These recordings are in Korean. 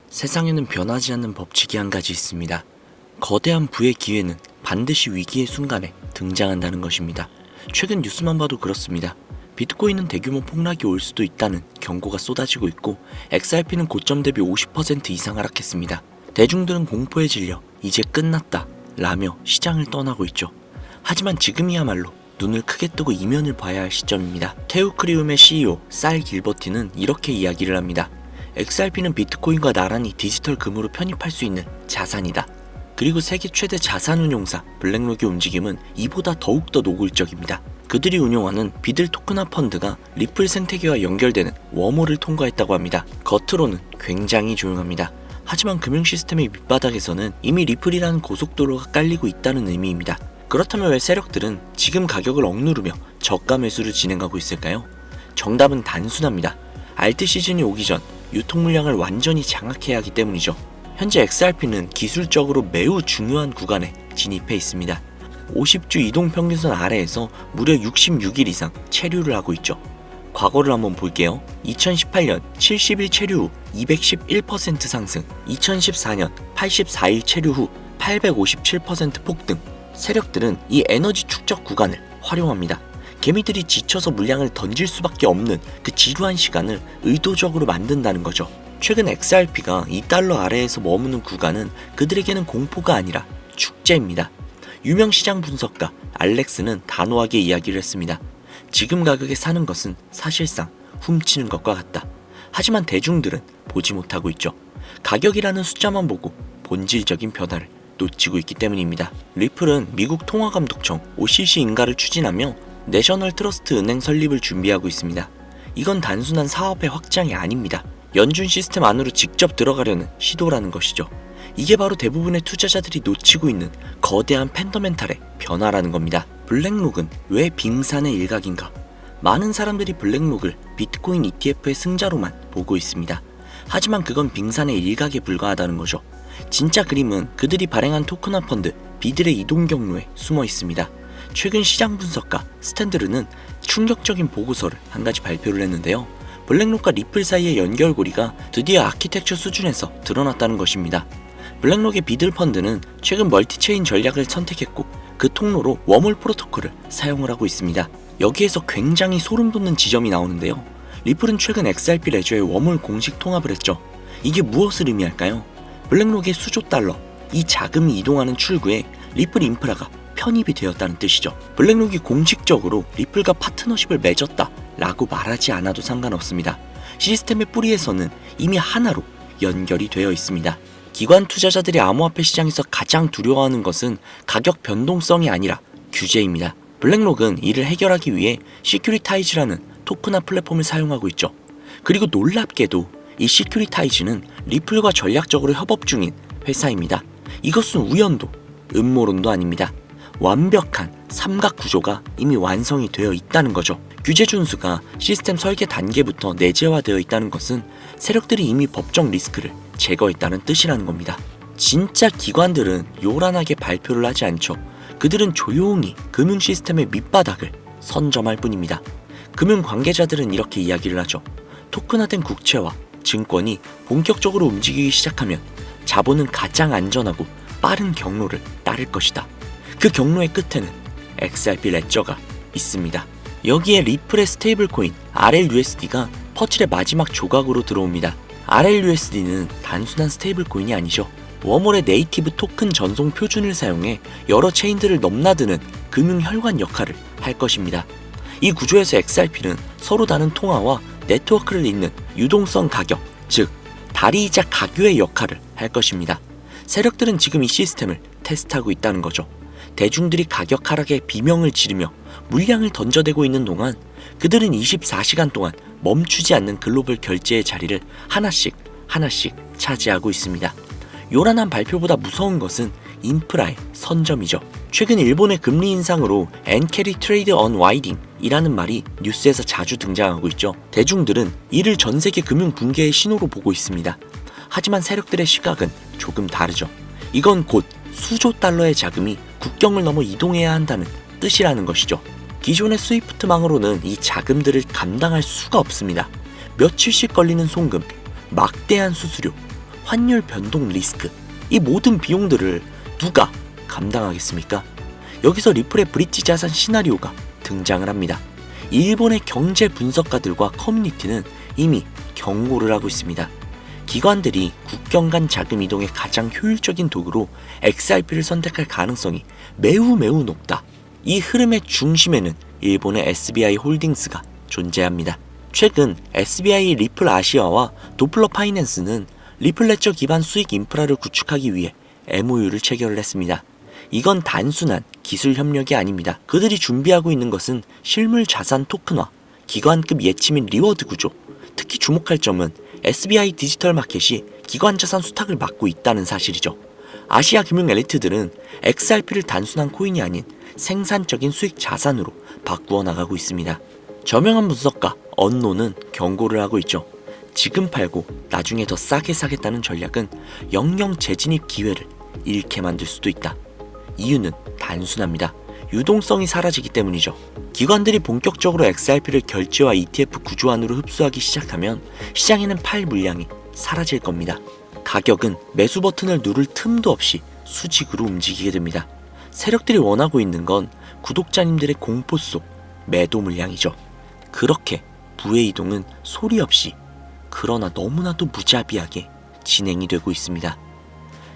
세상에는 변하지 않는 법칙이 한 가지 있습니다. 거대한 부의 기회는 반드시 위기의 순간에 등장한다는 것입니다. 최근 뉴스만 봐도 그렇습니다. 비트코인은 대규모 폭락이 올 수도 있다는 경고가 쏟아지고 있고 XRP는 고점 대비 50% 이상 하락했습니다. 대중들은 공포에 질려 이제 끝났다 라며 시장을 떠나고 있죠. 하지만 지금이야말로 눈을 크게 뜨고 이면을 봐야 할 시점입니다. 테우크리움의 CEO 쌀 길버티는 이렇게 이야기를 합니다. XRP는 비트코인과 나란히 디지털 금으로 편입할 수 있는 자산이다. 그리고 세계 최대 자산운용사 블랙록의 움직임은 이보다 더욱더 노골적입니다. 그들이 운용하는 비들 토크나 펀드가 리플 생태계와 연결되는 웜홀을 통과했다고 합니다. 겉으로는 굉장히 조용합니다. 하지만 금융 시스템의 밑바닥에서는 이미 리플이라는 고속도로가 깔리고 있다는 의미입니다. 그렇다면 왜 세력들은 지금 가격을 억누르며 저가 매수를 진행하고 있을까요? 정답은 단순합니다. 알트 시즌이 오기 전 유통 물량을 완전히 장악해야 하기 때문이죠. 현재 XRP는 기술적으로 매우 중요한 구간에 진입해 있습니다. 50주 이동평균선 아래에서 무려 66일 이상 체류를 하고 있죠. 과거를 한번 볼게요. 2018년 70일 체류 후 211% 상승, 2014년 84일 체류 후 857% 폭등. 세력들은 이 에너지 축적 구간을 활용합니다. 개미들이 지쳐서 물량을 던질 수밖에 없는 그 지루한 시간을 의도적으로 만든다는 거죠. 최근 XRP가 2달러 아래에서 머무는 구간은 그들에게는 공포가 아니라 축제입니다. 유명 시장 분석가 알렉스는 단호하게 이야기를 했습니다. 지금 가격에 사는 것은 사실상 훔치는 것과 같다. 하지만 대중들은 보지 못하고 있죠. 가격이라는 숫자만 보고 본질적인 변화를 놓치고 있기 때문입니다. 리플은 미국 통화감독청 OCC 인가를 추진하며 내셔널 트러스트 은행 설립을 준비하고 있습니다. 이건 단순한 사업의 확장이 아닙니다. 연준 시스템 안으로 직접 들어가려는 시도라는 것이죠. 이게 바로 대부분의 투자자들이 놓치고 있는 거대한 팬더멘탈의 변화라는 겁니다. 블랙록은 왜 빙산의 일각인가? 많은 사람들이 블랙록을 비트코인 ETF의 승자로만 보고 있습니다. 하지만 그건 빙산의 일각에 불과하다는 거죠. 진짜 그림은 그들이 발행한 토크나 펀드 비들의 이동 경로에 숨어 있습니다. 최근 시장 분석가 스탠드르는 충격적인 보고서를 한 가지 발표를 했는데요. 블랙록과 리플 사이의 연결고리가 드디어 아키텍처 수준에서 드러났다는 것입니다. 블랙록의 비들 펀드는 최근 멀티체인 전략을 선택했고 그 통로로 웜홀 프로토콜을 사용을 하고 있습니다. 여기에서 굉장히 소름 돋는 지점이 나오는데요. 리플은 최근 XRP 레저의 웜홀 공식 통합을 했죠. 이게 무엇을 의미할까요? 블랙록의 수조 달러, 이 자금이 이동하는 출구에 리플 인프라가 편입이 되었다는 뜻이죠. 블랙록이 공식적으로 리플과 파트너십을 맺었다 라고 말하지 않아도 상관없습니다. 시스템의 뿌리에서는 이미 하나로 연결이 되어 있습니다. 기관 투자자들이 암호화폐 시장에서 가장 두려워하는 것은 가격 변동성이 아니라 규제입니다. 블랙록은 이를 해결하기 위해 시큐리타이즈라는 토크나 플랫폼을 사용하고 있죠. 그리고 놀랍게도 이 시큐리타이즈는 리플과 전략적으로 협업 중인 회사입니다. 이것은 우연도 음모론도 아닙니다. 완벽한 삼각 구조가 이미 완성이 되어 있다는 거죠. 규제 준수가 시스템 설계 단계부터 내재화되어 있다는 것은 세력들이 이미 법적 리스크를 제거했다는 뜻이라는 겁니다. 진짜 기관들은 요란하게 발표를 하지 않죠. 그들은 조용히 금융 시스템의 밑바닥을 선점할 뿐입니다. 금융 관계자들은 이렇게 이야기를 하죠. 토큰화된 국채와 증권이 본격적으로 움직이기 시작하면 자본은 가장 안전하고 빠른 경로를 따를 것이다. 그 경로의 끝에는 XRP 레저가 있습니다. 여기에 리플의 스테이블 코인 RLUSD가 퍼즐의 마지막 조각으로 들어옵니다. RLUSD는 단순한 스테이블 코인이 아니죠. 웜홀의 네이티브 토큰 전송 표준을 사용해 여러 체인들을 넘나드는 금융 혈관 역할을 할 것입니다. 이 구조에서 XRP는 서로 다른 통화와 네트워크를 잇는 유동성 가격, 즉 다리이자 가교의 역할을 할 것입니다. 세력들은 지금 이 시스템을 테스트하고 있다는 거죠. 대중들이 가격 하락에 비명을 지르며 물량을 던져대고 있는 동안 그들은 24시간 동안 멈추지 않는 글로벌 결제의 자리를 하나씩 차지하고 있습니다. 요란한 발표보다 무서운 것은 인프라의 선점이죠. 최근 일본의 금리 인상으로 엔캐리 트레이드 언와이딩 이라는 말이 뉴스에서 자주 등장하고 있죠. 대중들은 이를 전 세계 금융 붕괴의 신호로 보고 있습니다. 하지만 세력들의 시각은 조금 다르죠. 이건 곧 수조 달러의 자금이 국경을 넘어 이동해야 한다는 뜻이라는 것이죠. 기존의 스위프트망으로는 이 자금들을 감당할 수가 없습니다. 며칠씩 걸리는 송금, 막대한 수수료, 환율 변동 리스크, 이 모든 비용들을 누가 감당하겠습니까? 여기서 리플의 브릿지 자산 시나리오가 등장을 합니다. 일본의 경제 분석가들과 커뮤니티는 이미 경고를 하고 있습니다. 기관들이 국경 간 자금 이동의 가장 효율적인 도구로 XRP를 선택할 가능성이 매우 높다. 이 흐름의 중심에는 일본의 SBI 홀딩스가 존재합니다. 최근 SBI 리플 아시아와 도플러 파이낸스는 리플 레저 기반 수익 인프라를 구축하기 위해 MOU를 체결을 했습니다. 이건 단순한 기술 협력이 아닙니다. 그들이 준비하고 있는 것은 실물 자산 토큰화, 기관급 예치민 리워드 구조. 특히 주목할 점은 SBI 디지털 마켓이 기관 자산 수탁을 맡고 있다는 사실이죠. 아시아 금융 엘리트들은 XRP를 단순한 코인이 아닌 생산적인 수익 자산으로 바꾸어 나가고 있습니다. 저명한 분석가 언노는 경고를 하고 있죠. 지금 팔고 나중에 더 싸게 사겠다는 전략은 영영 재진입 기회를 잃게 만들 수도 있다. 이유는 단순합니다. 유동성이 사라지기 때문이죠. 기관들이 본격적으로 XRP를 결제와 ETF 구조 안으로 흡수하기 시작하면 시장에는 팔 물량이 사라질 겁니다. 가격은 매수 버튼을 누를 틈도 없이 수직으로 움직이게 됩니다. 세력들이 원하고 있는 건 구독자님들의 공포 속 매도 물량이죠. 그렇게 부의 이동은 소리 없이, 그러나 너무나도 무자비하게 진행이 되고 있습니다.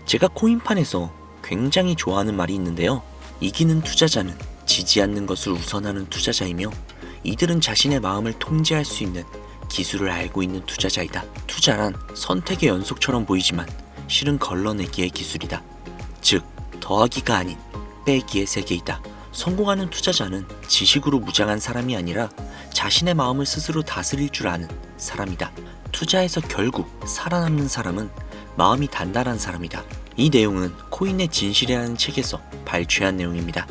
제가 코인판에서 굉장히 좋아하는 말이 있는데요. 이기는 투자자는 지지 않는 것을 우선하는 투자자이며 이들은 자신의 마음을 통제할 수 있는 기술을 알고 있는 투자자이다. 투자란 선택의 연속처럼 보이지만 실은 걸러내기의 기술이다. 즉, 더하기가 아닌 빼기의 세계이다. 성공하는 투자자는 지식으로 무장한 사람이 아니라 자신의 마음을 스스로 다스릴 줄 아는 사람이다. 투자에서 결국 살아남는 사람은 마음이 단단한 사람이다. 이 내용은 코인의 진실이라는 책에서 발췌한 내용입니다.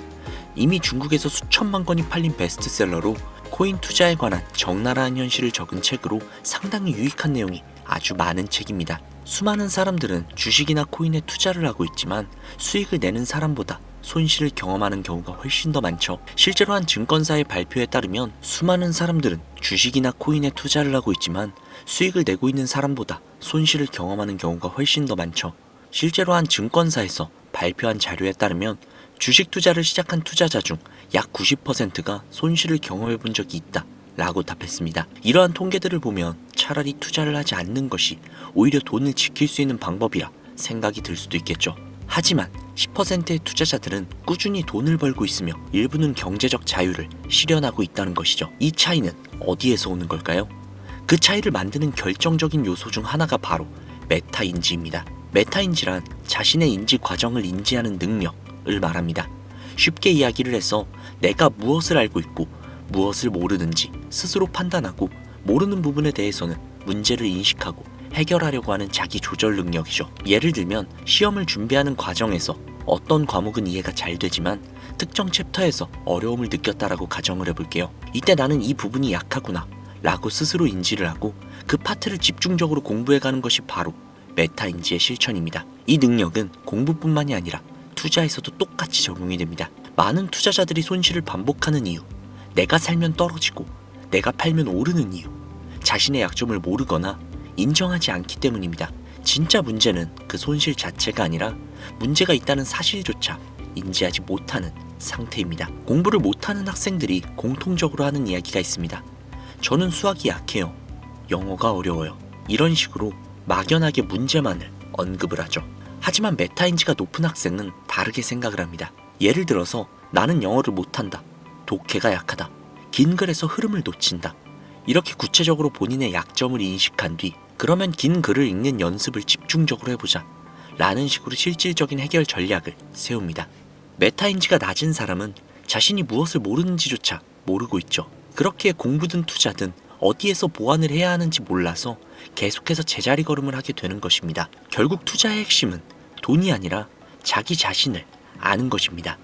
이미 중국에서 수천만 권이 팔린 베스트셀러로 코인 투자에 관한 적나라한 현실을 적은 책으로 상당히 유익한 내용이 아주 많은 책입니다. 수많은 사람들은 주식이나 코인에 투자를 하고 있지만 수익을 내는 사람보다 손실을 경험하는 경우가 훨씬 더 많죠. 실제로 한 증권사의 발표에 따르면 수많은 사람들은 주식이나 코인에 투자를 하고 있지만 수익을 내고 있는 사람보다 손실을 경험하는 경우가 훨씬 더 많죠. 실제로 한 증권사에서 발표한 자료에 따르면 주식 투자를 시작한 투자자 중 약 90%가 손실을 경험해 본 적이 있다 라고 답했습니다. 이러한 통계들을 보면 차라리 투자를 하지 않는 것이 오히려 돈을 지킬 수 있는 방법이라 생각이 들 수도 있겠죠. 하지만 10%의 투자자들은 꾸준히 돈을 벌고 있으며 일부는 경제적 자유를 실현하고 있다는 것이죠. 이 차이는 어디에서 오는 걸까요? 그 차이를 만드는 결정적인 요소 중 하나가 바로 메타인지입니다. 메타인지란 자신의 인지 과정을 인지하는 능력을 말합니다. 쉽게 이야기를 해서 내가 무엇을 알고 있고 무엇을 모르는지 스스로 판단하고 모르는 부분에 대해서는 문제를 인식하고 해결하려고 하는 자기 조절 능력이죠. 예를 들면 시험을 준비하는 과정에서 어떤 과목은 이해가 잘 되지만 특정 챕터에서 어려움을 느꼈다라고 가정을 해볼게요. 이때 나는 이 부분이 약하구나 라고 스스로 인지를 하고 그 파트를 집중적으로 공부해가는 것이 바로 메타인지의 실천입니다. 이 능력은 공부뿐만이 아니라 투자에서도 똑같이 적용이 됩니다. 많은 투자자들이 손실을 반복하는 이유, 내가 살면 떨어지고 내가 팔면 오르는 이유, 자신의 약점을 모르거나 인정하지 않기 때문입니다. 진짜 문제는 그 손실 자체가 아니라 문제가 있다는 사실조차 인지하지 못하는 상태입니다. 공부를 못하는 학생들이 공통적으로 하는 이야기가 있습니다. 저는 수학이 약해요. 영어가 어려워요. 이런 식으로 막연하게 문제만을 언급을 하죠. 하지만 메타인지가 높은 학생은 다르게 생각을 합니다. 예를 들어서 나는 영어를 못한다. 독해가 약하다. 긴 글에서 흐름을 놓친다. 이렇게 구체적으로 본인의 약점을 인식한 뒤 그러면 긴 글을 읽는 연습을 집중적으로 해보자 라는 식으로 실질적인 해결 전략을 세웁니다. 메타인지가 낮은 사람은 자신이 무엇을 모르는지조차 모르고 있죠. 그렇게 공부든 투자든 어디에서 보완을 해야 하는지 몰라서 계속해서 제자리 걸음을 하게 되는 것입니다. 결국 투자의 핵심은 돈이 아니라 자기 자신을 아는 것입니다.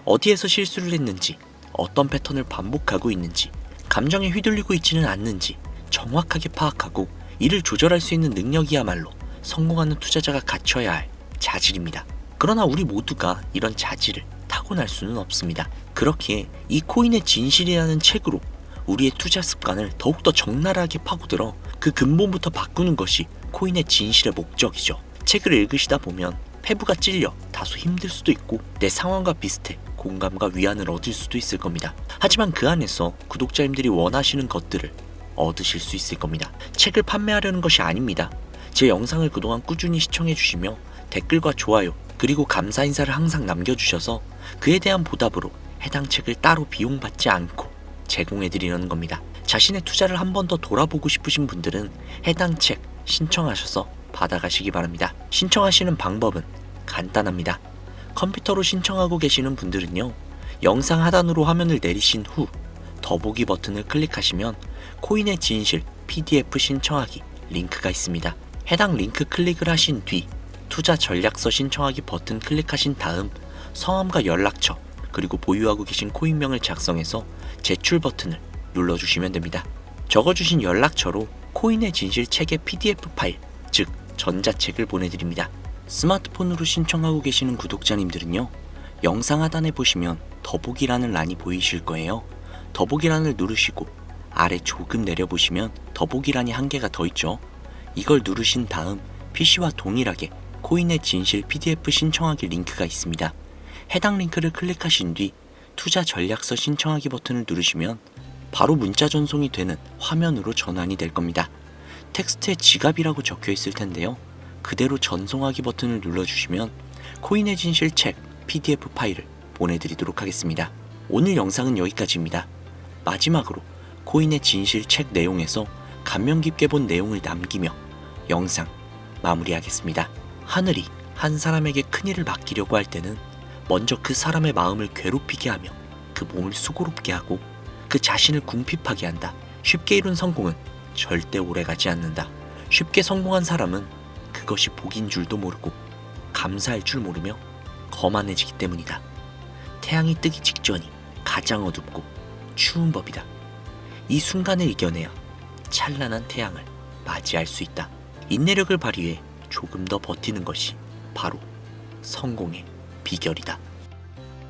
어디에서 실수를 했는지, 어떤 패턴을 반복하고 있는지, 감정에 휘둘리고 있지는 않는지 정확하게 파악하고 이를 조절할 수 있는 능력이야말로 성공하는 투자자가 갖춰야 할 자질입니다. 그러나 우리 모두가 이런 자질을 타고날 수는 없습니다. 그렇기에 이 코인의 진실이라는 책으로 우리의 투자 습관을 더욱더 적나라하게 파고들어 그 근본부터 바꾸는 것이 코인의 진실의 목적이죠. 책을 읽으시다 보면 페브가 찔려 다소 힘들 수도 있고 내 상황과 비슷해 공감과 위안을 얻을 수도 있을 겁니다. 하지만 그 안에서 구독자님들이 원하시는 것들을 얻으실 수 있을 겁니다. 책을 판매하려는 것이 아닙니다. 제 영상을 그동안 꾸준히 시청해주시며 댓글과 좋아요 그리고 감사 인사를 항상 남겨주셔서 그에 대한 보답으로 해당 책을 따로 비용받지 않고 제공해드리려는 겁니다. 자신의 투자를 한 번 더 돌아보고 싶으신 분들은 해당 책 신청하셔서 받아가시기 바랍니다. 신청하시는 방법은 간단합니다. 컴퓨터로 신청하고 계시는 분들은요, 영상 하단으로 화면을 내리신 후 더보기 버튼을 클릭하시면 코인의 진실 PDF 신청하기 링크가 있습니다. 해당 링크 클릭을 하신 뒤 투자 전략서 신청하기 버튼 클릭하신 다음 성함과 연락처 그리고 보유하고 계신 코인명을 작성해서 제출 버튼을 눌러주시면 됩니다. 적어주신 연락처로 코인의 진실 책의 PDF 파일, 즉 전자책을 보내드립니다. 스마트폰으로 신청하고 계시는 구독자님들은요, 영상 하단에 보시면 더보기라는 란이 보이실 거예요. 더보기란을 누르시고 아래 조금 내려보시면 더보기란이 한 개가 더 있죠. 이걸 누르신 다음 PC와 동일하게 코인의 진실 PDF 신청하기 링크가 있습니다. 해당 링크를 클릭하신 뒤 투자 전략서 신청하기 버튼을 누르시면 바로 문자 전송이 되는 화면으로 전환이 될 겁니다. 텍스트에 지갑이라고 적혀 있을 텐데요. 그대로 전송하기 버튼을 눌러주시면 코인의 진실 책 PDF 파일을 보내드리도록 하겠습니다. 오늘 영상은 여기까지입니다. 마지막으로 코인의 진실 책 내용에서 감명 깊게 본 내용을 남기며 영상 마무리하겠습니다. 하늘이 한 사람에게 큰일을 맡기려고 할 때는 먼저 그 사람의 마음을 괴롭히게 하며 그 몸을 수고롭게 하고 그 자신을 궁핍하게 한다. 쉽게 이룬 성공은 절대 오래가지 않는다. 쉽게 성공한 사람은 그것이 복인 줄도 모르고 감사할 줄 모르며 거만해지기 때문이다. 태양이 뜨기 직전이 가장 어둡고 추운 법이다. 이 순간을 이겨내야 찬란한 태양을 맞이할 수 있다. 인내력을 발휘해 조금 더 버티는 것이 바로 성공의 비결이다.